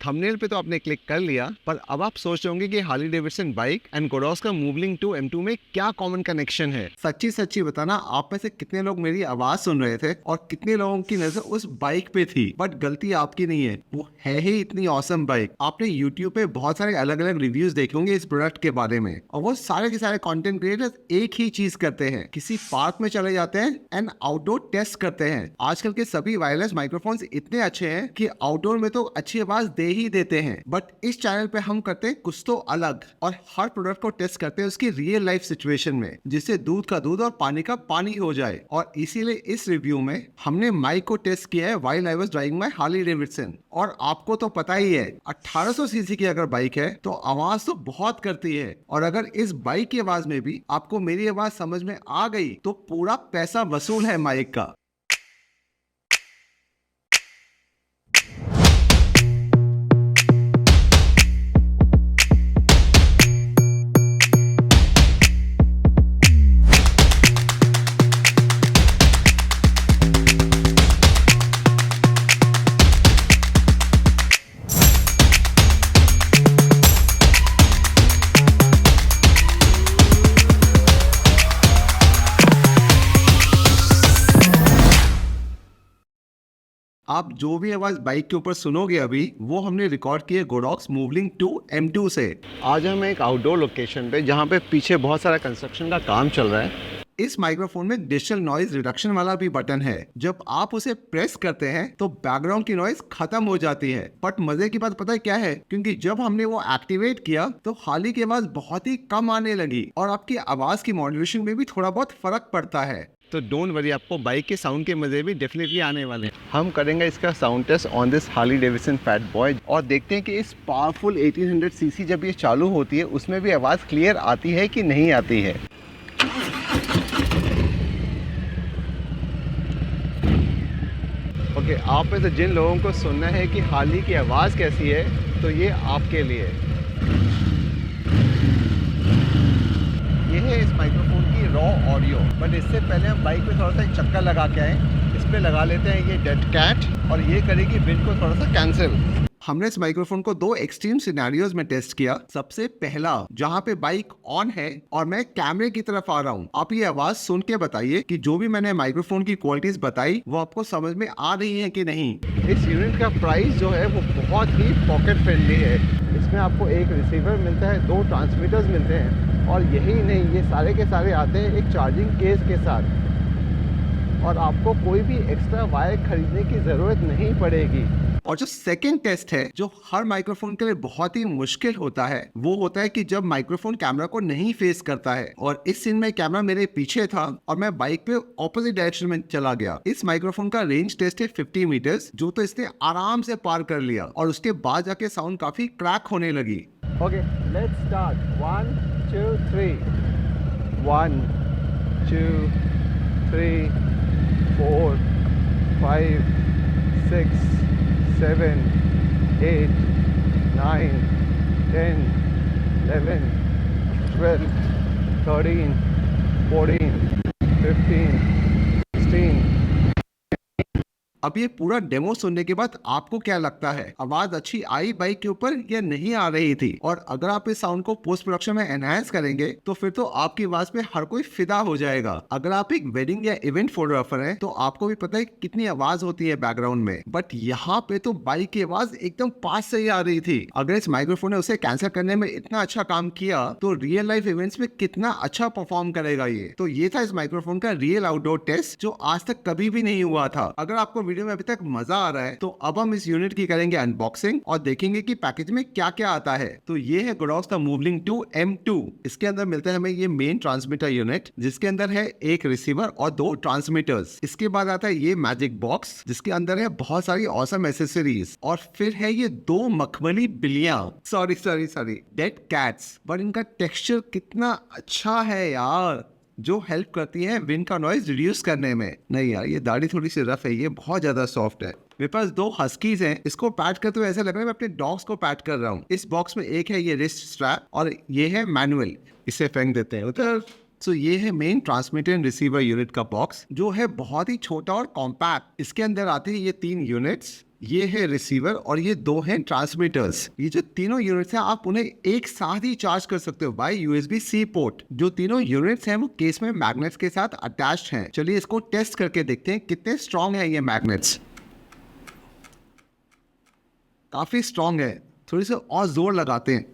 Thumbnail पे तो आपने क्लिक कर लिया, पर अब आप सोच रहे होंगे कि हार्ली डेविडसन बाइक एंड गोडॉस का मूवलिंग टू M2 में क्या कॉमन कनेक्शन है। सच्ची सच्ची बताना, आप में से कितने लोग मेरी आवाज सुन रहे थे और कितने लोगों की नजर उस बाइक पे थी। बट गलती आपकी नहीं है, वो है ही इतनी औसम बाइक। आपने YouTube पे बहुत सारे अलग अलग रिव्यूज देखे होंगे इस प्रोडक्ट के बारे में, और वो सारे के सारे कंटेंट क्रिएटर्स एक ही चीज करते हैं, किसी पार्क में चले जाते हैं एंड आउटडोर टेस्ट करते हैं। आजकल के सभी वायरलेस माइक्रोफोन्स इतने अच्छे हैं कि आउटडोर में तो अच्छी आवाज दे ही देते हैं, बट इस चैनल पे हम करते हैं कुछ तो अलग, और हर प्रोडक्ट को टेस्ट करते हैं उसकी रियल लाइफ सिचुएशन में, जिससे दूध का दूध और पानी का पानी हो जाए। और इसीलिए इस रिव्यू में हमने माइक को टेस्ट किया है while I was driving my Harley Davidson. और आपको तो पता ही है, 1800 सीसी की अगर बाइक है तो आवाज तो बहुत करती है, और अगर इस बाइक की आवाज में भी आपको मेरी आवाज समझ में आ गई तो पूरा पैसा वसूल है माइक का। आप जो भी आवाज बाइक के ऊपर सुनोगे अभी, वो हमने रिकॉर्ड की है गोडॉक्स मूवलिंग टू M2 से। आज हम एक आउटडोर लोकेशन पे, जहाँ पे पीछे बहुत सारा कंस्ट्रक्शन का काम चल रहा है। इस माइक्रोफोन में डिजिटल नॉइज रिडक्शन वाला भी बटन है। जब आप उसे प्रेस करते हैं तो बैकग्राउंड की नॉइज खत्म हो जाती है। बट मजे की बात पता है क्या है? क्योंकि जब हमने वो एक्टिवेट किया तो हार्ली की आवाज बहुत ही कम आने लगी, और आपकी आवाज की मॉड्यूलेशन में भी थोड़ा बहुत फर्क पड़ता है। तो डोंट वरी, आपको बाइक के साउंड के मजे भी डेफिनेटली आने वाले हैं। हम करेंगे इसका sound test on this Harley Davidson Fat Boy, और देखते हैं कि इस पावरफुल 1800 सीसी जब ये चालू होती है उसमें भी आवाज़ क्लियर आती है कि नहीं आती है। ओके, आप में से जिन लोगों को सुनना है कि हार्ली की आवाज़ कैसी है, तो ये आपके लिए। ये है इस माइक्रोफोन की रॉ ऑडियो। बट इससे पहले हम बाइक पे थोड़ा सा एक चक्कर लगा के आए। इस पे लगा लेते हैं ये डेड कैट, और ये करेगी विंड को थोड़ा सा कैंसिल। हमने इस माइक्रोफोन को दो एक्सट्रीम सिनेरियोज में टेस्ट किया। सबसे पहला, जहाँ पे बाइक ऑन है और मैं कैमरे की तरफ आ रहा हूँ। आप ये आवाज सुन के बताइए कि जो भी मैंने माइक्रोफोन की क्वालिटीज बताई वो आपको समझ में आ रही है कि नहीं। इस यूनिट का प्राइस जो है वो बहुत ही पॉकेट फ्रेंडली है। इसमें आपको एक रिसीवर मिलता है, 2 ट्रांसमीटर्स मिलते हैं, और यही नहीं, ये सारे के सारे आते हैं एक चार्जिंग केस के साथ, और आपको कोई भी एक्स्ट्रा वायर खरीदने की ज़रूरत नहीं पड़ेगी। और जो सेकंड टेस्ट है, जो हर माइक्रोफोन के लिए बहुत ही मुश्किल होता है, वो होता है कि जब माइक्रोफोन कैमरा को नहीं फेस करता है। और इस सीन में कैमरा मेरे पीछे था और मैं बाइक पे ऑपोजिट डायरेक्शन में चला गया। इस माइक्रोफोन का रेंज टेस्ट है 50 मीटर्स, जो तो इसने आराम से पार कर लिया, और उसके बाद जाके साउंड काफी क्रैक होने लगी। Okay, let's start. 1 2 3 1 2 3 4 5 6 7 8 9 10 11 12 13 14 15 16। अब ये पूरा डेमो सुनने के बाद आपको क्या लगता है, आवाज अच्छी आई बाइक के ऊपर या नहीं आ रही थी? और अगर आप इस साउंड को पोस्ट प्रोडक्शन में एनहांस करेंगे तो फिर तो आपकी आवाज पे हर कोई फिदा हो जाएगा। अगर आप एक वेडिंग या इवेंट फोटोग्राफर हैं तो आपको भी पता है कितनी आवाज होती है बैकग्राउंड में, बट यहाँ पे तो बाइक की आवाज एकदम पास से ही आ रही थी। अगर इस माइक्रोफोन ने उसे कैंसिल करने में इतना अच्छा काम किया तो रियल लाइफ इवेंट्स में कितना अच्छा परफॉर्म करेगा ये। तो ये था इस माइक्रोफोन का रियल आउटडोर टेस्ट, जो आज तक कभी भी नहीं हुआ था। अगर आपको वीडियो में अभी तक मजा आ रहा है तो अब हम इस यूनिट की करेंगे अनबॉक्सिंग और देखेंगे कि पैकेज में क्या क्या आता है। तो ये है गोडॉक्स का मूवलिंग टू M2। इसके अंदर मिलता है हमें ये मेन ट्रांसमीटर यूनिट, जिसके अंदर है एक रिसीवर और 2 ट्रांसमीटर्स। इसके बाद आता है ये मैजिक बॉक्स, जिसके अंदर है बहुत सारी ऑसम एसेसरीज, और फिर है ये 2 मखमली बिल्लियां, सॉरी डेड कैट्स। बट इनका टेक्सचर कितना अच्छा है यार, जो हेल्प करती है विंड का नॉइज रिड्यूस करने में। नहीं यार, ये दाढ़ी थोड़ी सी रफ है, ये बहुत ज्यादा सॉफ्ट है। मेरे पास 2 हस्कीज हैं, इसको पैट करते हुए ऐसा लग रहा है मैं अपने डॉग्स को पैट कर रहा हूँ। इस बॉक्स में एक है ये रिस्ट स्ट्रैप और ये है मैनुअल, इसे फेंक देते हैं उधर। सो ये है main transmitter and receiver unit का बॉक्स, जो है बहुत ही छोटा और कॉम्पैक्ट। इसके अंदर आते हैं ये 3 यूनिट्स, ये है रिसीवर और ये दो हैं ट्रांसमीटर्स। ये जो तीनों यूनिट्स हैं आप उन्हें एक साथ ही चार्ज कर सकते हो बाय USB-C पोर्ट। जो तीनों यूनिट्स हैं वो केस में मैग्नेट्स के साथ अटैच्ड हैं। चलिए इसको टेस्ट करके देखते हैं कितने स्ट्रॉन्ग है ये मैग्नेट्स। काफी स्ट्रॉन्ग है, थोड़ी सी और जोर लगाते हैं।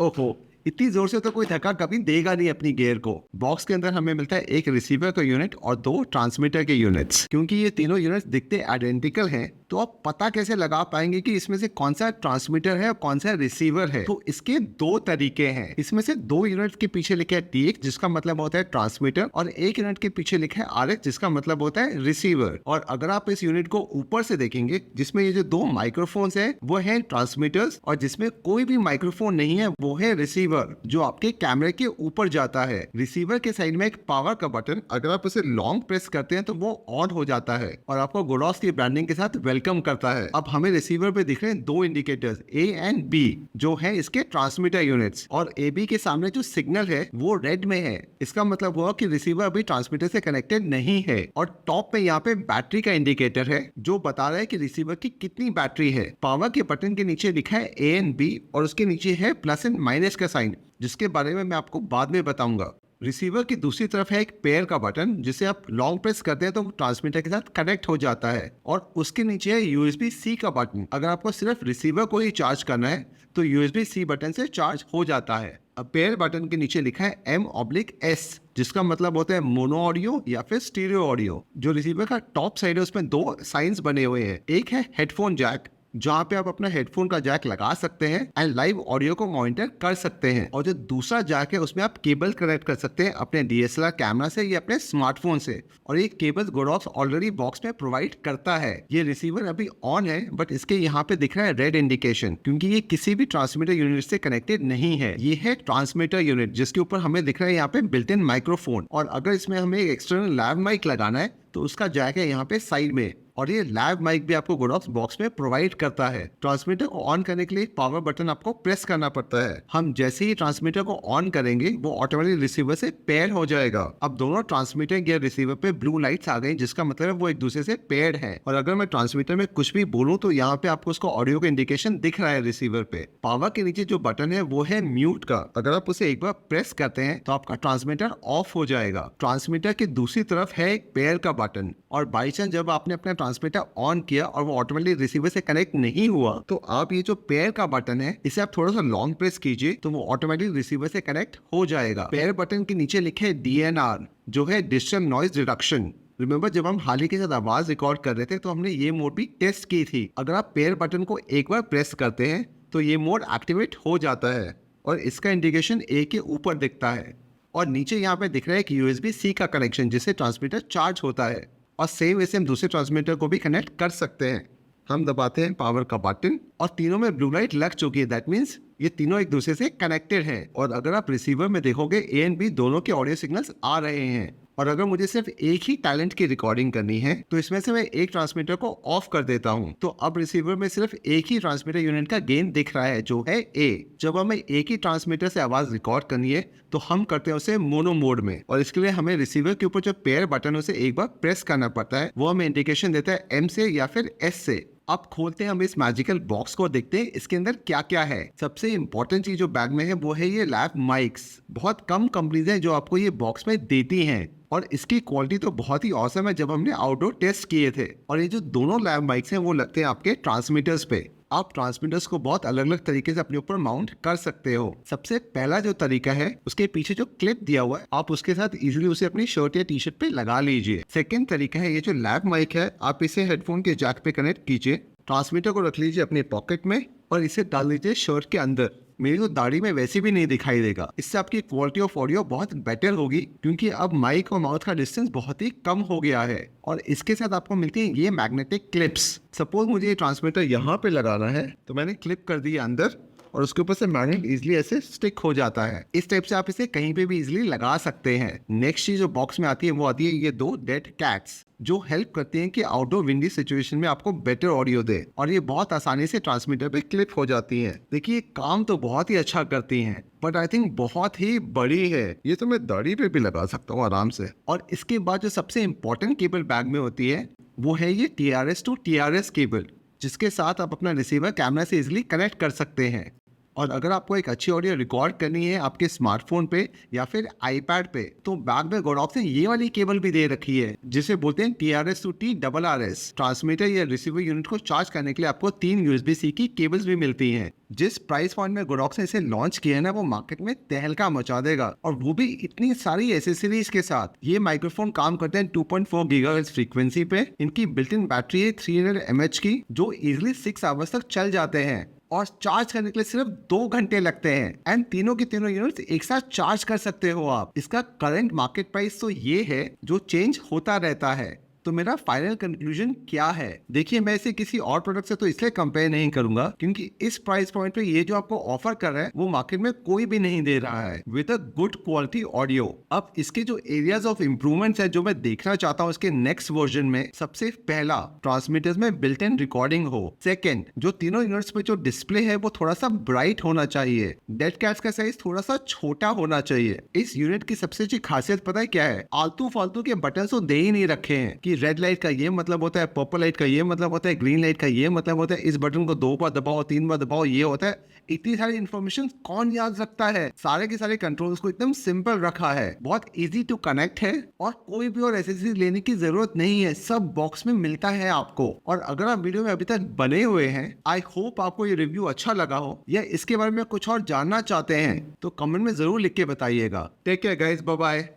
ओहो, इतनी जोर से तो कोई धक्का कभी देगा नहीं अपनी गियर को। बॉक्स के अंदर हमें मिलता है एक रिसीवर का यूनिट और दो ट्रांसमीटर के यूनिट्स। क्योंकि ये तीनों यूनिट्स दिखते आइडेंटिकल हैं, तो आप पता कैसे लगा पाएंगे कि इसमें से कौन सा ट्रांसमीटर है और कौन सा रिसीवर है? तो इसके दो तरीके हैं। इसमें से दो यूनिट के पीछे लिखा है TX जिसका मतलब होता है ट्रांसमीटर, और एक यूनिट के पीछे लिखा है RX जिसका मतलब होता है रिसीवर। और अगर आप इस यूनिट को ऊपर से देखेंगे, जिसमें ये जो दो माइक्रोफोन्स है वो है ट्रांसमीटर्स, और जिसमें कोई भी माइक्रोफोन नहीं है वो है रिसीवर, जो आपके कैमरे के ऊपर जाता है। रिसीवर के साइड में एक पावर का बटन, अगर आप उसे लॉन्ग प्रेस करते हैं तो वो ऑन हो जाता है और आपको गोडॉस की ब्रांडिंग के साथ वेलकम करता है। अब हमें रिसीवर पे दिख रहे हैं दो इंडिकेटर्स A एंड B जो है इसके ट्रांसमीटर यूनिट्स, और AB के सामने जो सिग्नल है वो रेड में है। इसका मतलब हुआ कि रिसीवर अभी ट्रांसमीटर से कनेक्टेड नहीं है। और टॉप पे यहाँ पे बैटरी का इंडिकेटर है जो बता रहा है कि रिसीवर की कितनी बैटरी है। पावर के बटन के नीचे लिखा है A एंड B और उसके नीचे है प्लस एंड माइनस का साइन, जिसके बारे में मैं आपको बाद में बताऊंगा। रिसीवर की दूसरी तरफ है एक पेयर का बटन, जिसे आप लॉन्ग प्रेस करते हैं तो ट्रांसमीटर के साथ कनेक्ट हो जाता है, और उसके नीचे है USB-C का बटन। अगर आपको सिर्फ रिसीवर को ही चार्ज करना है तो USB-C बटन से चार्ज हो जाता है। अब पेयर बटन के नीचे लिखा है M/S जिसका मतलब होता है मोनो ऑडियो या फिर स्टीरियो ऑडियो। जो रिसीवर का टॉप साइड है उसमें दो साइंस बने हुए हैं। एक है हेडफोन जैक जहाँ पे आप अपना हेडफोन का जैक लगा सकते हैं एंड लाइव ऑडियो को मॉनिटर कर सकते हैं, और जो दूसरा जैक है उसमें आप केबल कनेक्ट कर सकते हैं अपने DSLR कैमरा से या अपने स्मार्टफोन से, और ये केबल गोडॉक्स ऑलरेडी बॉक्स में प्रोवाइड करता है। ये रिसीवर अभी ऑन है बट इसके यहाँ पे दिख रहा है रेड इंडिकेशन, क्योंकि ये किसी भी ट्रांसमीटर यूनिट से कनेक्टेड नहीं है। ये है ट्रांसमीटर यूनिट जिसके ऊपर हमें दिख रहा है यहाँ पे बिल्ट इन माइक्रोफोन, और अगर इसमें हमें एक एक्सटर्नल लैब माइक लगाना है तो उसका जैक है यहाँ पे साइड में, और ये लैब माइक भी आपको गोडॉक्स बॉक्स में प्रोवाइड करता है। ट्रांसमीटर को ऑन करने के लिए पावर बटन आपको प्रेस करना पड़ता है। हम जैसे ही ट्रांसमीटर को ऑन करेंगे वो ऑटोमेटिक रिसीवर से पेयर हो जाएगा। अब दोनों ट्रांसमीटर या रिसीवर पे ब्लू लाइट्स आ गई, जिसका मतलब है वो एक दूसरे से पेयर्ड है। और अगर मैं ट्रांसमीटर में कुछ भी बोलूं तो यहाँ पे आपको उसका ऑडियो का इंडिकेशन दिख रहा है रिसीवर पे। पावर के नीचे जो बटन है वो है म्यूट का, अगर आप उसे एक बार प्रेस करते हैं तो आपका ट्रांसमीटर ऑफ हो जाएगा। ट्रांसमीटर की दूसरी तरफ है एक पेयर का बटन, और बाई चांस जब आपने अपना ट्रांसमीटर ऑन किया और वो ऑटोमेटिकली रिसीवर से कनेक्ट नहीं हुआ तो आप ये जो पेयर का बटन है इसे आप थोड़ा सा लॉन्ग प्रेस कीजिए तो वो ऑटोमेटिक रिसीवर से कनेक्ट हो जाएगा। पेयर बटन के नीचे लिखे है DNR जो है डिजिटल नॉइज रिडक्शन। रिमेंबर जब हम हाल ही के साथ आवाज रिकॉर्ड कर रहे थे तो हमने ये मोड भी टेस्ट की थी। अगर आप पेयर बटन को एक बार प्रेस करते हैं तो ये मोड एक्टिवेट हो जाता है, और इसका इंडिकेशन A के ऊपर दिखता है, और नीचे यहाँ पे दिख रहा है कि USB-C का कनेक्शन जिससे ट्रांसमीटर चार्ज होता है, और सेम वैसे हम दूसरे ट्रांसमीटर को भी कनेक्ट कर सकते हैं। हम दबाते हैं पावर का बटन और तीनों में ब्लू लाइट लग चुकी है। दैट मीन्स ये तीनों एक दूसरे से कनेक्टेड हैं, और अगर आप रिसीवर में देखोगे A एंड B दोनों के ऑडियो सिग्नल्स आ रहे हैं। और अगर मुझे सिर्फ एक ही टैलेंट की रिकॉर्डिंग करनी है तो इसमें से मैं एक ट्रांसमीटर को ऑफ कर देता हूं, तो अब रिसीवर में सिर्फ एक ही ट्रांसमीटर यूनिट का गेन दिख रहा है जो है A। जब हमें एक ही ट्रांसमीटर से आवाज रिकॉर्ड करनी है तो हम करते हैं उसे मोनो मोड में, और इसके लिए हमें रिसीवर के ऊपर जो पेयर बटन है उसे एक बार प्रेस करना पड़ता है। वो हमें इंडिकेशन देता है M से या फिर S से। अब खोलते हैं हम इस मैजिकल बॉक्स को, देखते हैं इसके अंदर क्या क्या है। सबसे इंपॉर्टेंट चीज जो बैग में है वो है ये लैब माइक्स। बहुत कम कंपनीज हैं जो आपको ये बॉक्स में देती हैं, और इसकी क्वालिटी तो बहुत ही औसम है जब हमने आउटडोर टेस्ट किए थे। और ये जो दोनों लैब माइक्स हैं वो लगते हैं आपके ट्रांसमीटर्स पे। आप ट्रांसमीटर्स को बहुत अलग अलग तरीके से अपने ऊपर माउंट कर सकते हो। सबसे पहला जो तरीका है उसके पीछे जो क्लिप दिया हुआ है आप उसके साथ इजीली उसे अपनी शर्ट या टी शर्ट पे लगा लीजिए। सेकंड तरीका है ये जो लैब माइक है आप इसे हेडफोन के जैक पे कनेक्ट कीजिए, ट्रांसमीटर को रख लीजिए अपने पॉकेट में और इसे डाल लीजिए शर्ट के अंदर। मेरी तो दाढ़ी में वैसे भी नहीं दिखाई देगा। इससे आपकी क्वालिटी ऑफ ऑडियो बहुत बेटर होगी, क्योंकि अब माइक और माउथ का डिस्टेंस बहुत ही कम हो गया है। और इसके साथ आपको मिलती है ये मैग्नेटिक क्लिप्स। सपोज मुझे ये ट्रांसमीटर यहाँ पे लगाना है तो मैंने क्लिप कर दी अंदर और उसके ऊपर से मैग्नेट इजिली ऐसे स्टिक हो जाता है। इस टाइप से आप इसे कहीं पे भी इजिली लगा सकते हैं। नेक्स्ट चीज जो बॉक्स में आती है वो आती है ये 2 डेड कैट्स, जो हेल्प करते हैं कि आउटडोर विंडी सिचुएशन में आपको बेटर ऑडियो दे, और ये बहुत आसानी से ट्रांसमीटर पे क्लिप हो जाती है। देखिए काम तो बहुत ही अच्छा करती हैं, बट आई थिंक बहुत ही बड़ी है। ये तो मैं दाढ़ी पे भी लगा सकता हूँ आराम से। और इसके बाद जो सबसे इंपॉर्टेंट केबल बैग में होती है वो है ये TRS टू TRS केबल, जिसके साथ आप अपना रिसीवर कैमरा से इजिली कनेक्ट कर सकते हैं। और अगर आपको एक अच्छी ऑडियो रिकॉर्ड करनी है आपके स्मार्टफोन पे या फिर आईपैड पे, तो बैग में गोडॉक्स ने ये वाली केबल भी दे रखी है, जिसे बोलते हैं TRS टू TRRS। ट्रांसमीटर या रिसीवर यूनिट को चार्ज करने के लिए आपको 3 USB-C की केबल्स भी मिलती हैं। जिस प्राइस पॉइंट में गोडॉक्स ने इसे लॉन्च किया है ना, वो मार्केट में तहलका मचा देगा, और वो भी इतनी सारी एसेसरीज के साथ। ये माइक्रोफोन काम करते हैं 2.4 GHz फ्रीक्वेंसी पे। इनकी बिल्ट इन बैटरी है 300 mAh की, जो इजिली 6 आवर्स तक चल जाते हैं, और चार्ज करने के लिए सिर्फ 2 घंटे लगते हैं। एंड तीनों के तीनों यूनिट्स एक साथ चार्ज कर सकते हो आप। इसका करंट मार्केट प्राइस तो ये है, जो चेंज होता रहता है। तो मेरा फाइनल कंक्लूजन क्या है? देखिए, मैं इसे किसी और प्रोडक्ट से तो इसलिए कंपेयर नहीं करूंगा क्योंकि इस प्राइस पॉइंट पे ये जो आपको ऑफर कर रहा है वो मार्केट में कोई भी नहीं दे रहा है with a good quality audio. अब इसके जो एरियाज ऑफ इंप्रूवमेंट्स है जो मैं देखना चाहता हूँ इसके नेक्स्ट वर्जन में, सबसे पहला, ट्रांसमीटर्स में बिल्ट इन रिकॉर्डिंग हो। सेकेंड, जो तीनों यूनिट्स पे जो डिस्प्ले है वो थोड़ा सा ब्राइट होना चाहिए। डेड कैट्स का साइज थोड़ा सा छोटा होना चाहिए। इस यूनिट की सबसे अच्छी खासियत पता है क्या है? आलतू फालतू के बटन तो दे ही नहीं रखे हैं कि रेड लाइट का ये मतलब होता है, पर्पल लाइट का ये मतलब होता है, ग्रीन लाइट का ये मतलब होता है, इस बटन को 2 बार दबाओ 3 बार दबाओ ये होता है। इतनी सारी इन्फॉर्मेशन कौन याद रखता है? सारे के सारे कंट्रोल्स को एकदम सिंपल रखा है, बहुत इजी टू कनेक्ट है, और कोई भी और एसेसरी लेने की जरूरत नहीं है, सब बॉक्स में मिलता है आपको। और अगर आप वीडियो में अभी तक बने हुए हैं, आई होप आपको ये रिव्यू अच्छा लगा हो, या इसके बारे में कुछ और जानना चाहते हैं तो कमेंट में जरूर लिख के बताइएगा। Take care guys, bye bye.